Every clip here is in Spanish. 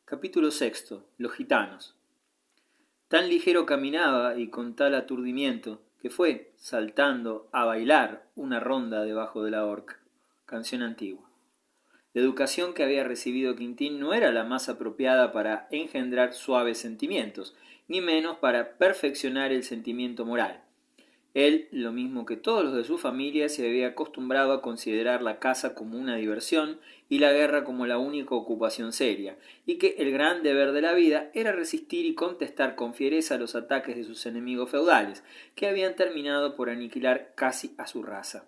Capítulo sexto. Los gitanos. Tan ligero caminaba y con tal aturdimiento que fue, saltando, a bailar una ronda debajo de la horca. Canción antigua. La educación que había recibido Quintín no era la más apropiada para engendrar suaves sentimientos, ni menos para perfeccionar el sentimiento moral. Él, lo mismo que todos los de su familia, se había acostumbrado a considerar la caza como una diversión y la guerra como la única ocupación seria, y que el gran deber de la vida era resistir y contestar con fiereza los ataques de sus enemigos feudales, que habían terminado por aniquilar casi a su raza.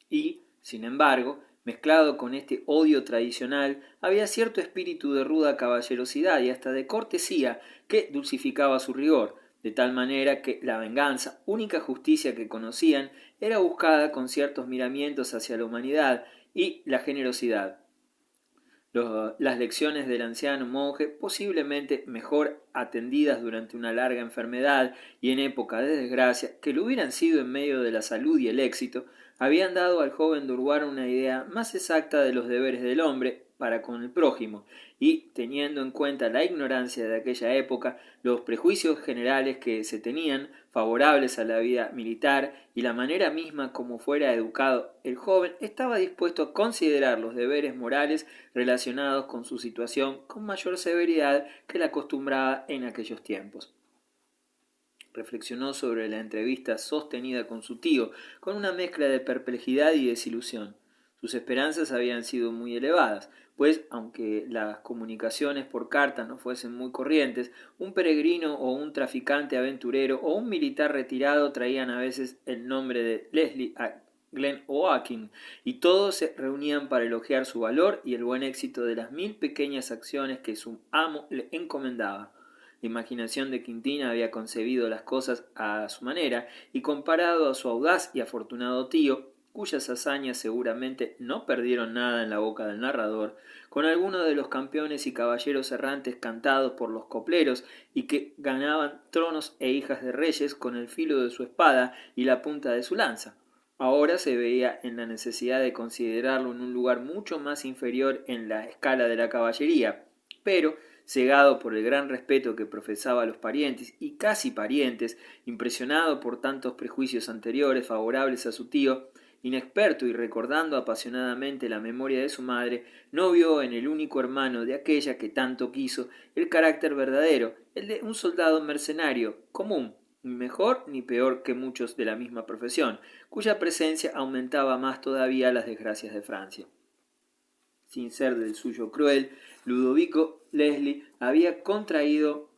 Y, sin embargo, mezclado con este odio tradicional, había cierto espíritu de ruda caballerosidad y hasta de cortesía que dulcificaba su rigor, de tal manera que la venganza, única justicia que conocían, era buscada con ciertos miramientos hacia la humanidad y la generosidad. Las lecciones del anciano monje, posiblemente mejor atendidas durante una larga enfermedad y en época de desgracia, que lo hubieran sido en medio de la salud y el éxito, habían dado al joven Durward una idea más exacta de los deberes del hombre para con el prójimo, y, teniendo en cuenta la ignorancia de aquella época, los prejuicios generales que se tenían favorables a la vida militar y la manera misma como fuera educado el joven, estaba dispuesto a considerar los deberes morales relacionados con su situación con mayor severidad que la acostumbraba en aquellos tiempos. Reflexionó sobre la entrevista sostenida con su tío, con una mezcla de perplejidad y desilusión. Sus esperanzas habían sido muy elevadas, pues, aunque las comunicaciones por carta no fuesen muy corrientes, un peregrino o un traficante aventurero o un militar retirado traían a veces el nombre de Leslie a Glen-Oakin, y todos se reunían para elogiar su valor y el buen éxito de las 1000 pequeñas acciones que su amo le encomendaba. La imaginación de Quintín había concebido las cosas a su manera, y comparado a su audaz y afortunado tío, cuyas hazañas seguramente no perdieron nada en la boca del narrador, con algunos de los campeones y caballeros errantes cantados por los copleros y que ganaban tronos e hijas de reyes con el filo de su espada y la punta de su lanza. Ahora se veía en la necesidad de considerarlo en un lugar mucho más inferior en la escala de la caballería, pero, cegado por el gran respeto que profesaba a los parientes y casi parientes, impresionado por tantos prejuicios anteriores favorables a su tío, inexperto y recordando apasionadamente la memoria de su madre, no vio en el único hermano de aquella que tanto quiso el carácter verdadero, el de un soldado mercenario, común, ni mejor ni peor que muchos de la misma profesión, cuya presencia aumentaba más todavía las desgracias de Francia. Sin ser del suyo cruel, Ludovico Leslie había contraído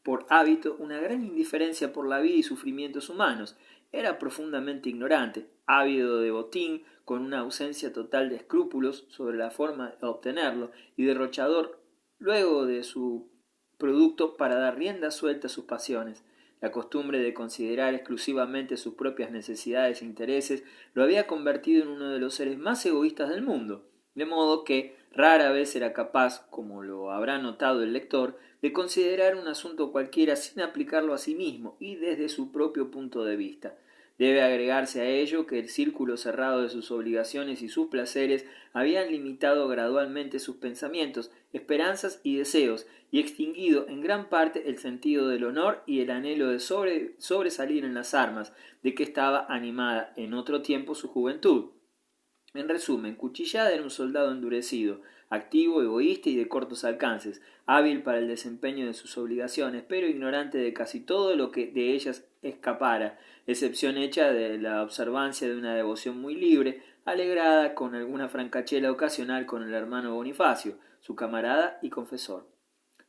por hábito una gran indiferencia por la vida y sufrimientos humanos. Era profundamente ignorante, ávido de botín, con una ausencia total de escrúpulos sobre la forma de obtenerlo, y derrochador luego de su producto para dar rienda suelta a sus pasiones. La costumbre de considerar exclusivamente sus propias necesidades e intereses lo había convertido en uno de los seres más egoístas del mundo, de modo que rara vez era capaz, como lo habrá notado el lector, de considerar un asunto cualquiera sin aplicarlo a sí mismo y desde su propio punto de vista. Debe agregarse a ello que el círculo cerrado de sus obligaciones y sus placeres habían limitado gradualmente sus pensamientos, esperanzas y deseos, y extinguido en gran parte el sentido del honor y el anhelo de sobresalir en las armas, de que estaba animada en otro tiempo su juventud. En resumen, Cuchillada era un soldado endurecido, activo, egoísta y de cortos alcances, hábil para el desempeño de sus obligaciones, pero ignorante de casi todo lo que de ellas escapara, excepción hecha de la observancia de una devoción muy libre, alegrada con alguna francachela ocasional con el hermano Bonifacio, su camarada y confesor.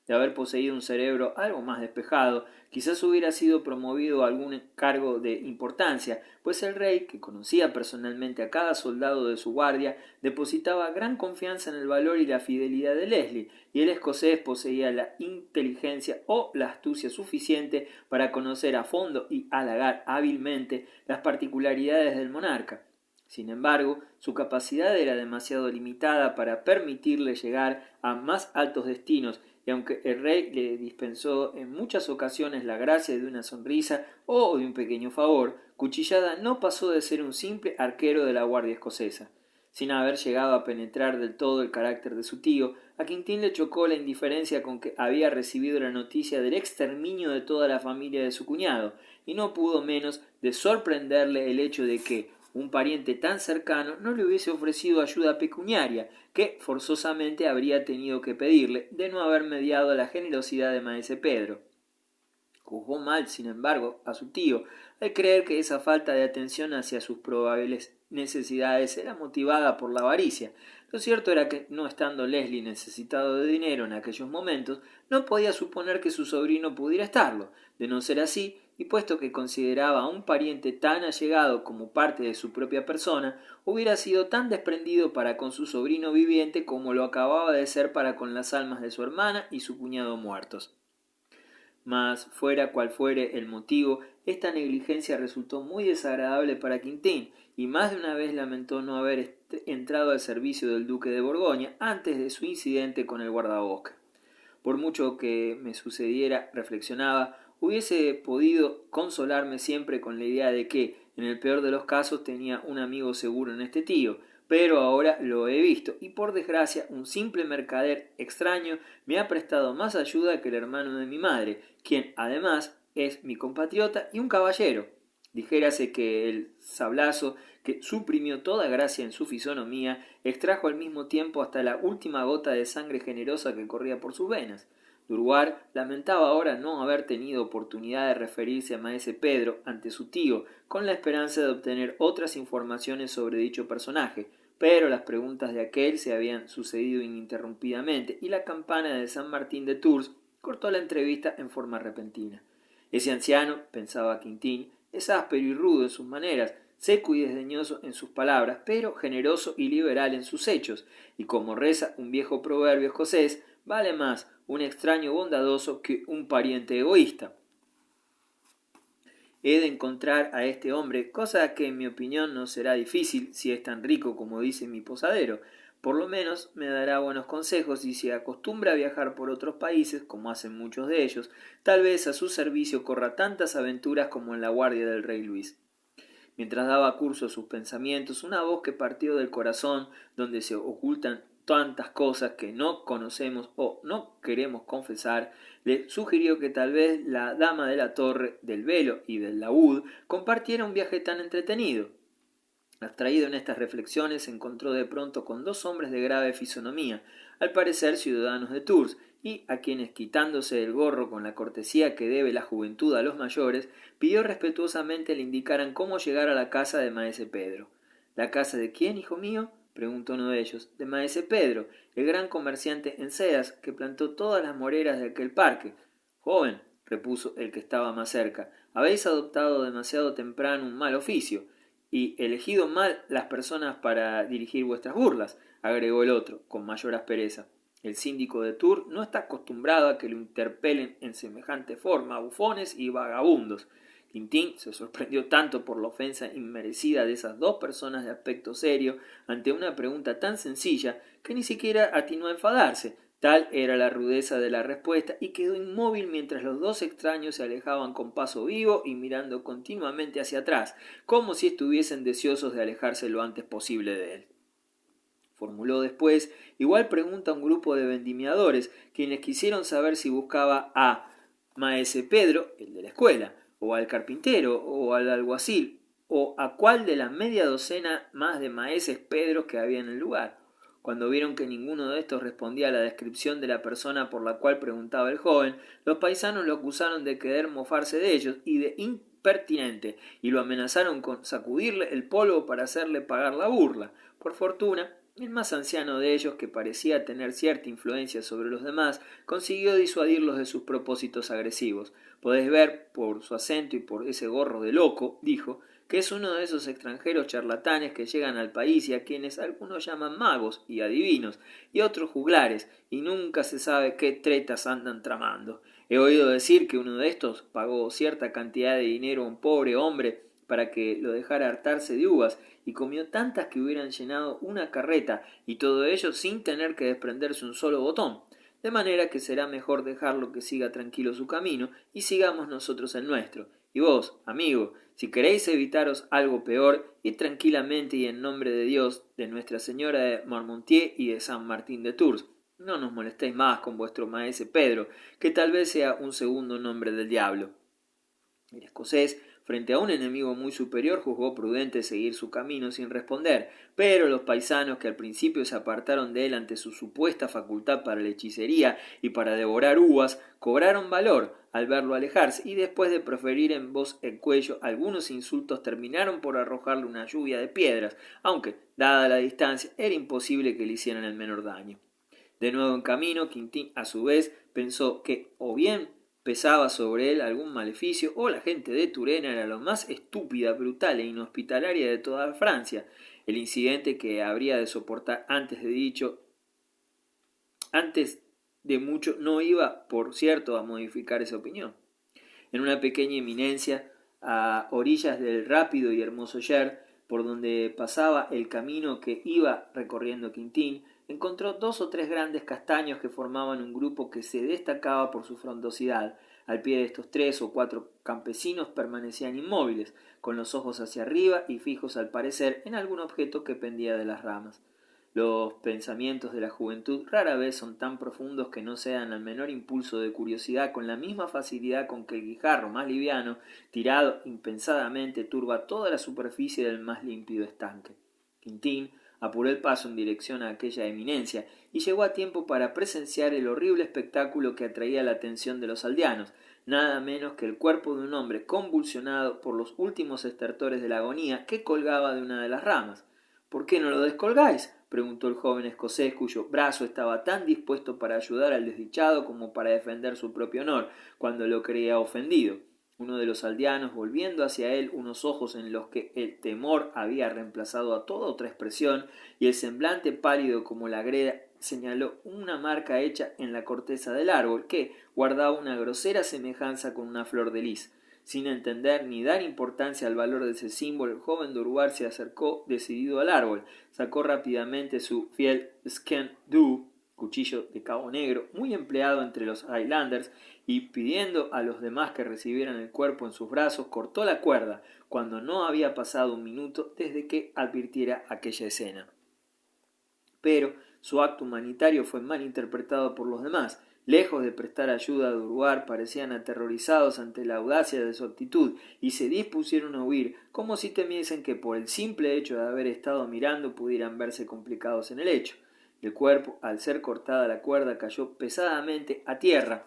De haber poseído un cerebro algo más despejado, quizás hubiera sido promovido a algún cargo de importancia, pues el rey, que conocía personalmente a cada soldado de su guardia, depositaba gran confianza en el valor y la fidelidad de Leslie, y el escocés poseía la inteligencia o la astucia suficiente para conocer a fondo y halagar hábilmente las particularidades del monarca. Sin embargo, su capacidad era demasiado limitada para permitirle llegar a más altos destinos, y aunque el rey le dispensó en muchas ocasiones la gracia de una sonrisa o de un pequeño favor, Cuchillada no pasó de ser un simple arquero de la guardia escocesa. Sin haber llegado a penetrar del todo el carácter de su tío, a Quintín le chocó la indiferencia con que había recibido la noticia del exterminio de toda la familia de su cuñado, y no pudo menos de sorprenderle el hecho de que un pariente tan cercano no le hubiese ofrecido ayuda pecuniaria, que forzosamente habría tenido que pedirle, de no haber mediado la generosidad de maese Pedro. Juzgó mal, sin embargo, a su tío, al creer que esa falta de atención hacia sus probables necesidades era motivada por la avaricia. Lo cierto era que, no estando Leslie necesitado de dinero en aquellos momentos, no podía suponer que su sobrino pudiera estarlo. De no ser así, y puesto que consideraba a un pariente tan allegado como parte de su propia persona, hubiera sido tan desprendido para con su sobrino viviente como lo acababa de ser para con las almas de su hermana y su cuñado muertos. Mas, fuera cual fuere el motivo, esta negligencia resultó muy desagradable para Quintín, y más de una vez lamentó no haber entrado al servicio del duque de Borgoña antes de su incidente con el guardabosque. Por mucho que me sucediera, reflexionaba, hubiese podido consolarme siempre con la idea de que, en el peor de los casos, tenía un amigo seguro en este tío, pero ahora lo he visto, y por desgracia un simple mercader extraño me ha prestado más ayuda que el hermano de mi madre, quien además es mi compatriota y un caballero. Dijérase que el sablazo, que suprimió toda gracia en su fisonomía, extrajo al mismo tiempo hasta la última gota de sangre generosa que corría por sus venas. Durguard lamentaba ahora no haber tenido oportunidad de referirse a maese Pedro ante su tío, con la esperanza de obtener otras informaciones sobre dicho personaje, pero las preguntas de aquel se habían sucedido ininterrumpidamente, y la campana de San Martín de Tours cortó la entrevista en forma repentina. Ese anciano, pensaba Quintín, es áspero y rudo en sus maneras, seco y desdeñoso en sus palabras, pero generoso y liberal en sus hechos, y como reza un viejo proverbio escocés, vale más un extraño bondadoso que un pariente egoísta. He de encontrar a este hombre, cosa que en mi opinión no será difícil si es tan rico como dice mi posadero. Por lo menos me dará buenos consejos, y si acostumbra a viajar por otros países, como hacen muchos de ellos, tal vez a su servicio corra tantas aventuras como en la guardia del rey Luis. Mientras daba curso a sus pensamientos, una voz que partió del corazón, donde se ocultan tantas cosas que no conocemos o no queremos confesar, le sugirió que tal vez la dama de la torre, del velo y del laúd compartiera un viaje tan entretenido. Abstraído en estas reflexiones, se encontró de pronto con dos hombres de grave fisonomía, al parecer ciudadanos de Tours, y a quienes, quitándose el gorro con la cortesía que debe la juventud a los mayores, pidió respetuosamente le indicaran cómo llegar a la casa de maese Pedro. ¿La casa de quién, hijo mío?, preguntó uno de ellos. De maese Pedro, el gran comerciante en sedas, que plantó todas las moreras de aquel parque. Joven, repuso el que estaba más cerca, habéis adoptado demasiado temprano un mal oficio, y elegido mal las personas para dirigir vuestras burlas, agregó el otro, con mayor aspereza. El síndico de Tours no está acostumbrado a que lo interpelen en semejante forma bufones y vagabundos. Quintín se sorprendió tanto por la ofensa inmerecida de esas dos personas de aspecto serio ante una pregunta tan sencilla, que ni siquiera atinó a enfadarse. Tal era la rudeza de la respuesta, y quedó inmóvil mientras los dos extraños se alejaban con paso vivo y mirando continuamente hacia atrás, como si estuviesen deseosos de alejarse lo antes posible de él. Formuló después igual pregunta a un grupo de vendimiadores, quienes quisieron saber si buscaba a maese Pedro, el de la escuela, o al carpintero, o al alguacil, o a cuál de la media docena más de maeses Pedros que había en el lugar. Cuando vieron que ninguno de estos respondía a la descripción de la persona por la cual preguntaba el joven, los paisanos lo acusaron de querer mofarse de ellos y de impertinente, y lo amenazaron con sacudirle el polvo para hacerle pagar la burla. Por fortuna, el más anciano de ellos, que parecía tener cierta influencia sobre los demás, consiguió disuadirlos de sus propósitos agresivos. Podéis ver, por su acento y por ese gorro de loco, dijo, que es uno de esos extranjeros charlatanes que llegan al país y a quienes algunos llaman magos y adivinos, y otros juglares, y nunca se sabe qué tretas andan tramando. He oído decir que uno de estos pagó cierta cantidad de dinero a un pobre hombre para que lo dejara hartarse de uvas, y comió tantas que hubieran llenado una carreta, y todo ello sin tener que desprenderse un solo botón. De manera que será mejor dejarlo que siga tranquilo su camino, y sigamos nosotros el nuestro. Y vos, amigo, si queréis evitaros algo peor, id tranquilamente y en nombre de Dios, de Nuestra Señora de Marmontier y de San Martín de Tours. No nos molestéis más con vuestro maese Pedro, que tal vez sea un segundo nombre del diablo. El escocés, frente a un enemigo muy superior, juzgó prudente seguir su camino sin responder, pero los paisanos, que al principio se apartaron de él ante su supuesta facultad para la hechicería y para devorar uvas, cobraron valor al verlo alejarse, y después de proferir en voz el cuello algunos insultos, terminaron por arrojarle una lluvia de piedras, aunque, dada la distancia, era imposible que le hicieran el menor daño. De nuevo en camino, Quintín a su vez pensó que o bien pesaba sobre él algún maleficio, o la gente de Turena era lo más estúpida, brutal e inhospitalaria de toda Francia. El incidente que habría de soportar antes de mucho no iba, por cierto, a modificar esa opinión. En una pequeña eminencia, a orillas del rápido y hermoso Cher, por donde pasaba el camino que iba recorriendo Quintín, encontró 2 o 3 grandes castaños que formaban un grupo que se destacaba por su frondosidad. Al pie de estos 3 o 4 campesinos permanecían inmóviles, con los ojos hacia arriba y fijos al parecer en algún objeto que pendía de las ramas. Los pensamientos de la juventud rara vez son tan profundos que no se dan al menor impulso de curiosidad con la misma facilidad con que el guijarro más liviano, tirado impensadamente, turba toda la superficie del más límpido estanque. Quintín apuró el paso en dirección a aquella eminencia y llegó a tiempo para presenciar el horrible espectáculo que atraía la atención de los aldeanos, nada menos que el cuerpo de un hombre convulsionado por los últimos estertores de la agonía, que colgaba de una de las ramas. ¿Por qué no lo descolgáis?, preguntó el joven escocés, cuyo brazo estaba tan dispuesto para ayudar al desdichado como para defender su propio honor, cuando lo creía ofendido. Uno de los aldeanos, volviendo hacia él unos ojos en los que el temor había reemplazado a toda otra expresión, y el semblante pálido como la greda, señaló una marca hecha en la corteza del árbol, que guardaba una grosera semejanza con una flor de lis. Sin entender ni dar importancia al valor de ese símbolo, el joven Durbar se acercó decidido al árbol, sacó rápidamente su fiel Sken-Du, cuchillo de cabo negro, muy empleado entre los Highlanders, y pidiendo a los demás que recibieran el cuerpo en sus brazos, cortó la cuerda, cuando no había pasado un minuto desde que advirtiera aquella escena. Pero su acto humanitario fue mal interpretado por los demás. Lejos de prestar ayuda a Durbar, parecían aterrorizados ante la audacia de su actitud y se dispusieron a huir, como si temiesen que por el simple hecho de haber estado mirando pudieran verse complicados en el hecho. El cuerpo, al ser cortada la cuerda, cayó pesadamente a tierra,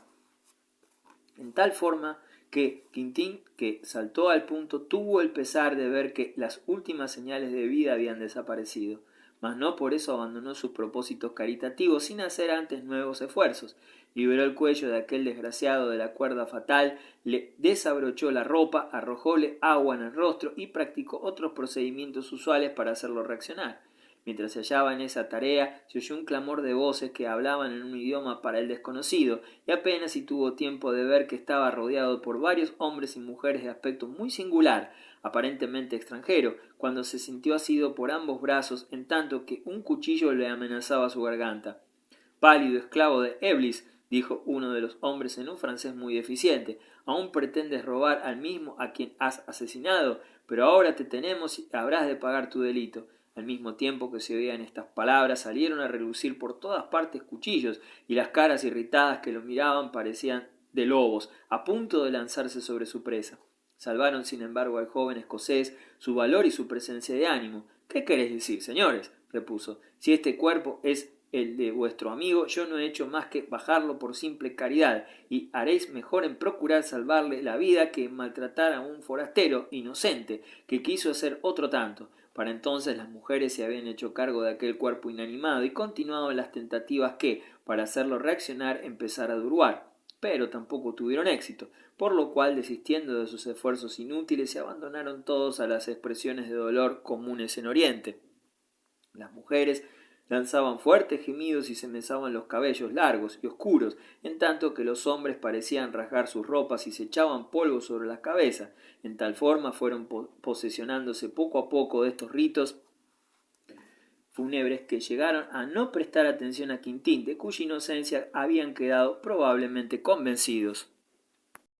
en tal forma que Quintín, que saltó al punto, tuvo el pesar de ver que las últimas señales de vida habían desaparecido, mas no por eso abandonó sus propósitos caritativos sin hacer antes nuevos esfuerzos. Liberó el cuello de aquel desgraciado de la cuerda fatal, le desabrochó la ropa, arrojóle agua en el rostro y practicó otros procedimientos usuales para hacerlo reaccionar. Mientras se hallaba en esa tarea, se oyó un clamor de voces que hablaban en un idioma para él desconocido, y apenas si tuvo tiempo de ver que estaba rodeado por varios hombres y mujeres de aspecto muy singular, aparentemente extranjero, cuando se sintió asido por ambos brazos, en tanto que un cuchillo le amenazaba su garganta. «Pálido esclavo de Eblis», dijo uno de los hombres en un francés muy deficiente, «aún pretendes robar al mismo a quien has asesinado, pero ahora te tenemos y habrás de pagar tu delito». Al mismo tiempo que se oían estas palabras, salieron a relucir por todas partes cuchillos, y las caras irritadas que los miraban parecían de lobos, a punto de lanzarse sobre su presa. Salvaron, sin embargo, al joven escocés su valor y su presencia de ánimo. «¿Qué queréis decir, señores?», repuso. «Si este cuerpo es el de vuestro amigo, yo no he hecho más que bajarlo por simple caridad, y haréis mejor en procurar salvarle la vida que en maltratar a un forastero inocente que quiso hacer otro tanto». Para entonces las mujeres se habían hecho cargo de aquel cuerpo inanimado y continuaban las tentativas que, para hacerlo reaccionar, empezara a Durbar, pero tampoco tuvieron éxito, por lo cual, desistiendo de sus esfuerzos inútiles, se abandonaron todos a las expresiones de dolor comunes en Oriente. Las mujeres lanzaban fuertes gemidos y se mesaban los cabellos largos y oscuros, en tanto que los hombres parecían rasgar sus ropas y se echaban polvo sobre la cabeza. En tal forma fueron posesionándose poco a poco de estos ritos fúnebres que llegaron a no prestar atención a Quintín, de cuya inocencia habían quedado probablemente convencidos.